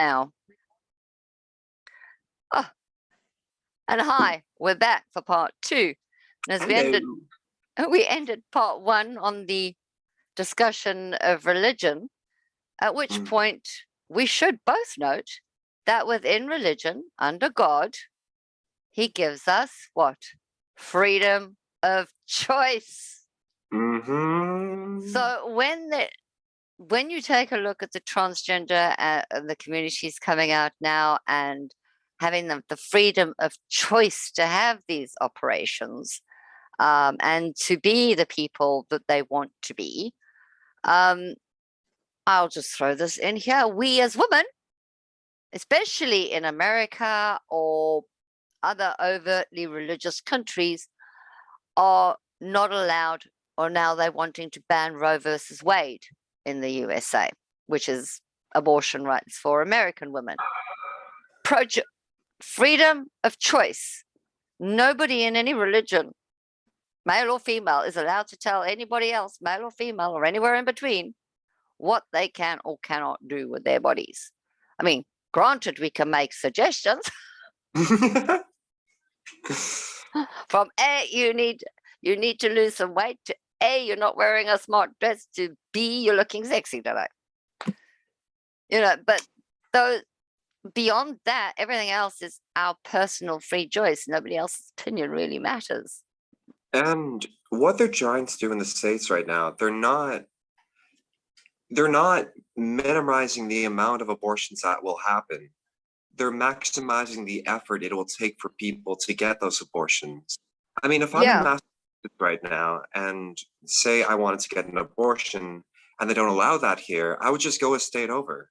now. Oh, and hi, we're back for part 2. And as we ended part 1 on the discussion of religion, at which point we should both note that within religion, under God, he gives us what? Freedom of choice. So when you take a look at the transgender the communities coming out now and having the freedom of choice to have these operations and to be the people that they want to be, I'll just throw this in here. We as women, especially in America or other overtly religious countries, are not allowed, or now they're wanting to ban Roe versus Wade in the USA, which is abortion rights for American women. Freedom of choice. Nobody in any religion, male or female, is allowed to tell anybody else, male or female or anywhere in between, what they can or cannot do with their bodies. I mean, granted, we can make suggestions. From A, you need to lose some weight, to A, you're not wearing a smart dress, to B, you're looking sexy tonight. But those, beyond that, everything else is our personal free choice. Nobody else's opinion really matters. And what they're trying to do in the States right now, they're not minimizing the amount of abortions that will happen. They're maximizing the effort it will take for people to get those abortions. I mean, if I'm in Massachusetts right now and say I wanted to get an abortion and they don't allow that here, I would just go a state over.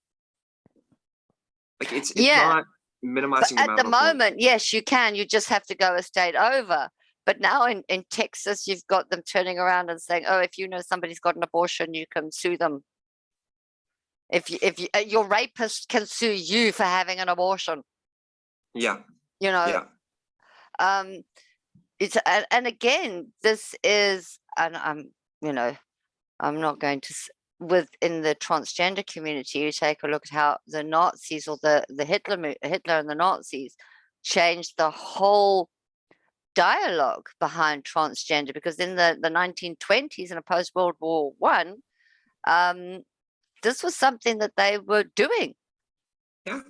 Like it's not minimizing the amount of abortions. At the moment, yes, you can. You just have to go a state over. But now in Texas, you've got them turning around and saying, oh, if you know somebody's got an abortion, you can sue them. If your rapist can sue you for having an abortion. It's and again, this is, and I'm not going to, within the transgender community, you take a look at how the Nazis or the Hitler and the Nazis changed the whole dialogue behind transgender, because in the 1920s, in a post-World War I, this was something that they were doing. And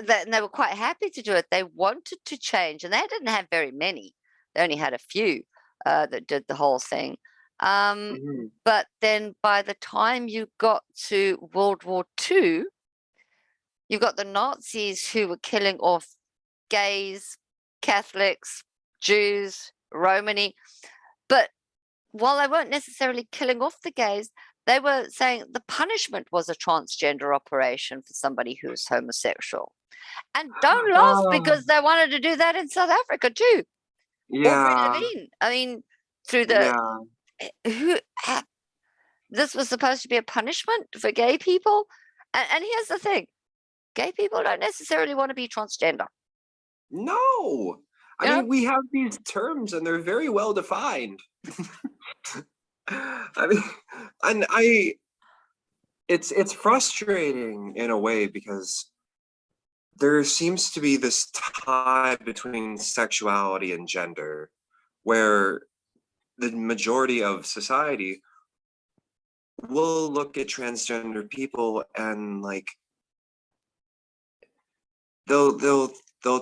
they were quite happy to do it. They wanted to change, and they didn't have very many. They only had a few that did the whole thing. But then by the time you got to World War II, you've got the Nazis who were killing off gays, Catholics, Jews, Romani. But while they weren't necessarily killing off the gays, they were saying the punishment was a transgender operation for somebody who was homosexual. And don't laugh, because they wanted to do that in South Africa too. Aubrey Levin. I mean, through the this was supposed to be a punishment for gay people. And here's the thing. Gay people don't necessarily want to be transgender. No. I mean, we have these terms and they're very well defined. I mean, and it's frustrating in a way, because there seems to be this tie between sexuality and gender, where the majority of society will look at transgender people and like they'll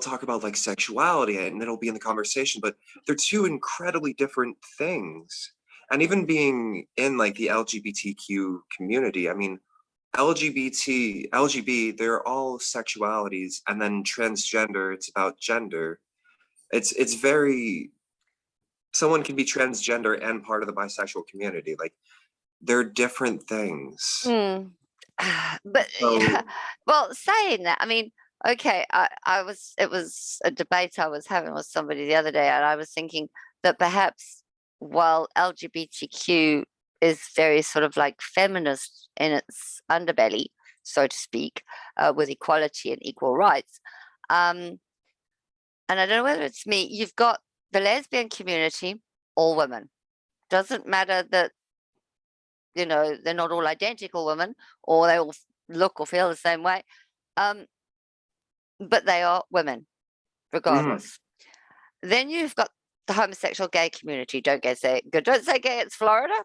talk about like sexuality and it'll be in the conversation, but they're two incredibly different things. And even being in like the LGBTQ community, I mean, LGBT, they're all sexualities, and then transgender, it's about gender. It's very, someone can be transgender and part of the bisexual community. Like, they're different things. But well, saying that, I mean, okay, it was a debate I was having with somebody the other day, and I was thinking that perhaps while LGBTQ is very sort of like feminist in its underbelly, so to speak, with equality and equal rights, and I don't know whether it's me, you've got the lesbian community, all women. Doesn't matter that, they're not all identical women, or they all look or feel the same way. But they are women, Mm. regardless. Then you've got the homosexual gay community. Don't say gay, it's Florida.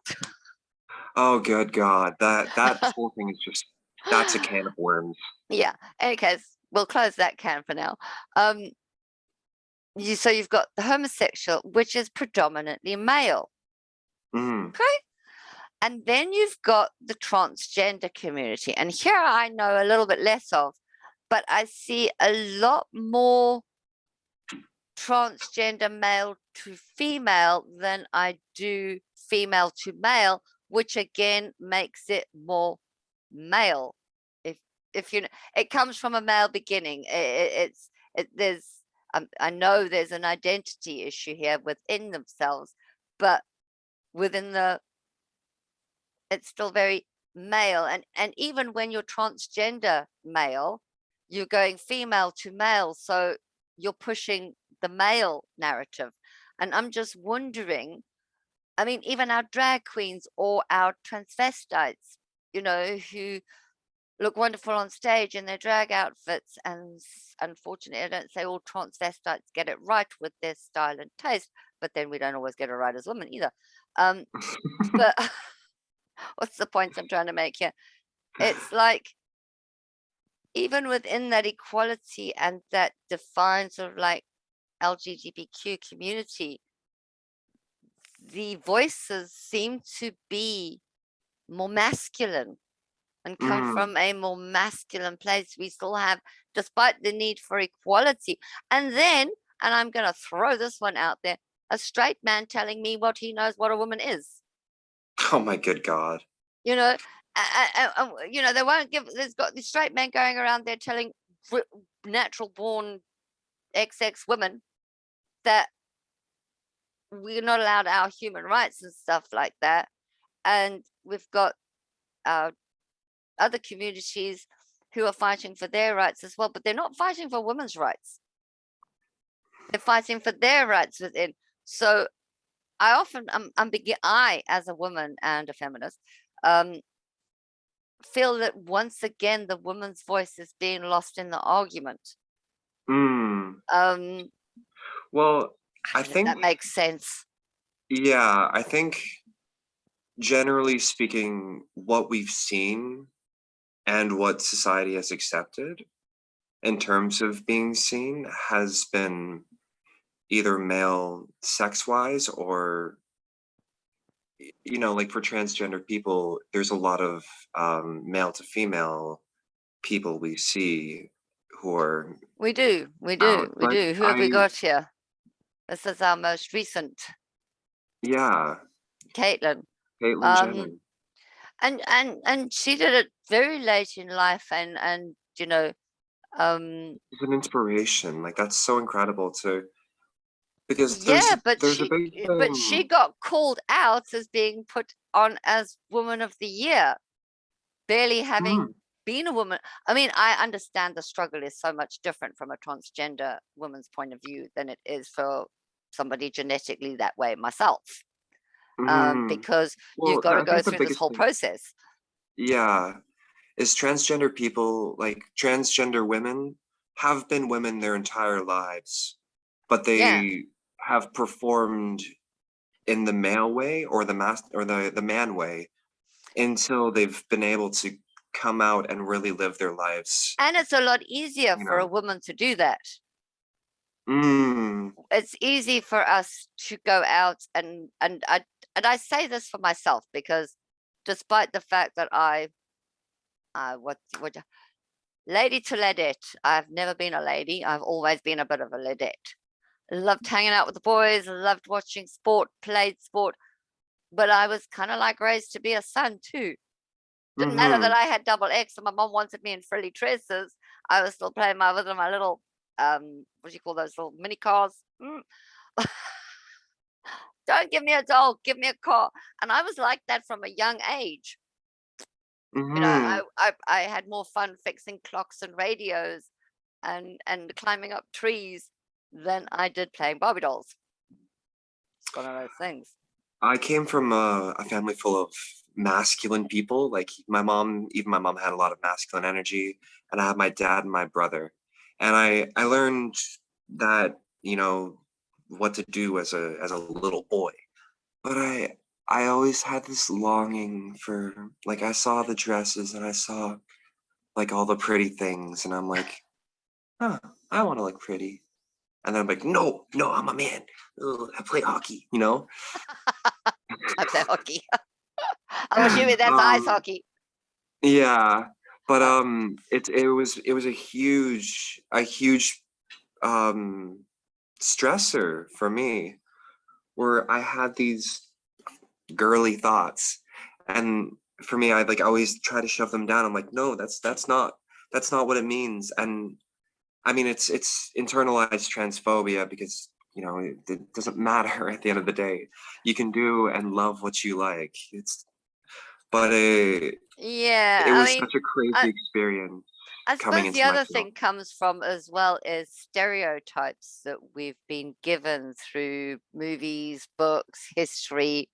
Oh, good God. That whole thing is just, that's a can of worms. Yeah. In any case, we'll close that can for now. So you've got the homosexual, which is predominantly male. Mm. Okay. And then you've got the transgender community. And here I know a little bit less of, but I see a lot more transgender male to female than I do female to male, which again makes it more male. If you know, it comes from a male beginning. I know there's an identity issue here within themselves, but within it's still very male. And even when you're transgender male, you're going female to male, so you're pushing the male narrative. And I'm just wondering, I mean, even our drag queens or our transvestites, who look wonderful on stage in their drag outfits, and unfortunately I don't say all transvestites get it right with their style and taste, but then we don't always get it right as women either. But what's the point I'm trying to make here? It's like, even within that equality and that defined sort of like LGBTQ community, the voices seem to be more masculine and come Mm. from a more masculine place. We still have, despite the need for equality. And then, and I'm going to throw this one out there, a straight man telling me what he knows what a woman is. Oh my good God. They won't give, there's got the straight men going around there telling natural born XX women that we're not allowed our human rights and stuff like that. And we've got our other communities who are fighting for their rights as well, but they're not fighting for women's rights. They're fighting for their rights within. So I often, I, as a woman and a feminist, feel that once again the woman's voice is being lost in the argument. Well, I think that makes sense. Yeah, I think generally speaking, what we've seen and what society has accepted in terms of being seen has been either male sex-wise, or like for transgender people, there's a lot of male to female people we see who are We do. out, but Who have we got here? This is our most recent. Yeah. Caitlin Jenner. And she did it very late in life, and She's an inspiration. Like, that's so incredible because there's a big thing. But she got called out as being put on as Woman of the Year, barely having been a woman. I mean, I understand the struggle is so much different from a transgender woman's point of view than it is for somebody genetically that way, myself. Because you've got to go through this whole process. Yeah, is transgender people, like transgender women, have been women their entire lives, but they have performed in the male way or the man way until they've been able to come out and really live their lives. And it's a lot easier for a woman to do that. It's easy for us to go out and I say this for myself, because despite the fact that lady to Ladette, I've never been a lady. I've always been a bit of a Ladette. Loved hanging out with the boys, loved watching sport, played sport, but I was kind of like raised to be a son too. Didn't matter that I had double X and my mom wanted me in frilly dresses. I was still playing my little what do you call those little mini cars? Don't give me a doll, give me a car. And I was like that from a young age. I had more fun fixing clocks and radios and climbing up trees than I did playing Barbie dolls. It's one of those things. I came from a family full of masculine people. Like even my mom had a lot of masculine energy, and I have my dad and my brother. And I learned that, what to do as a little boy. But I always had this longing for, like, I saw the dresses and I saw like all the pretty things, and I'm like, huh, I want to look pretty. And then I'm like, no, no, I'm a man. Ugh, I play hockey, you know? I play hockey. I'm assuming that's ice Um, hockey. yeah, but Uh, it was a huge um stressor for me, where I had these girly thoughts, and for me, I like always try to shove them down. I'm like, no, that's not what it means. And I mean, it's internalized transphobia, because it doesn't matter at the end of the day. You can do and love what you like. But it yeah, I was mean, such a crazy I, experience I coming suppose the into my other field. thing comes from as well is stereotypes that we've been given through movies, books, history.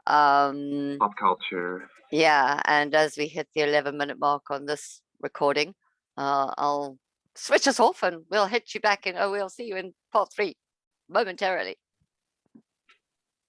Pop culture. Yeah, and as we hit the 11-minute mark on this recording, I'll switch us off and we'll hit you back in, we'll see you in part 3 momentarily.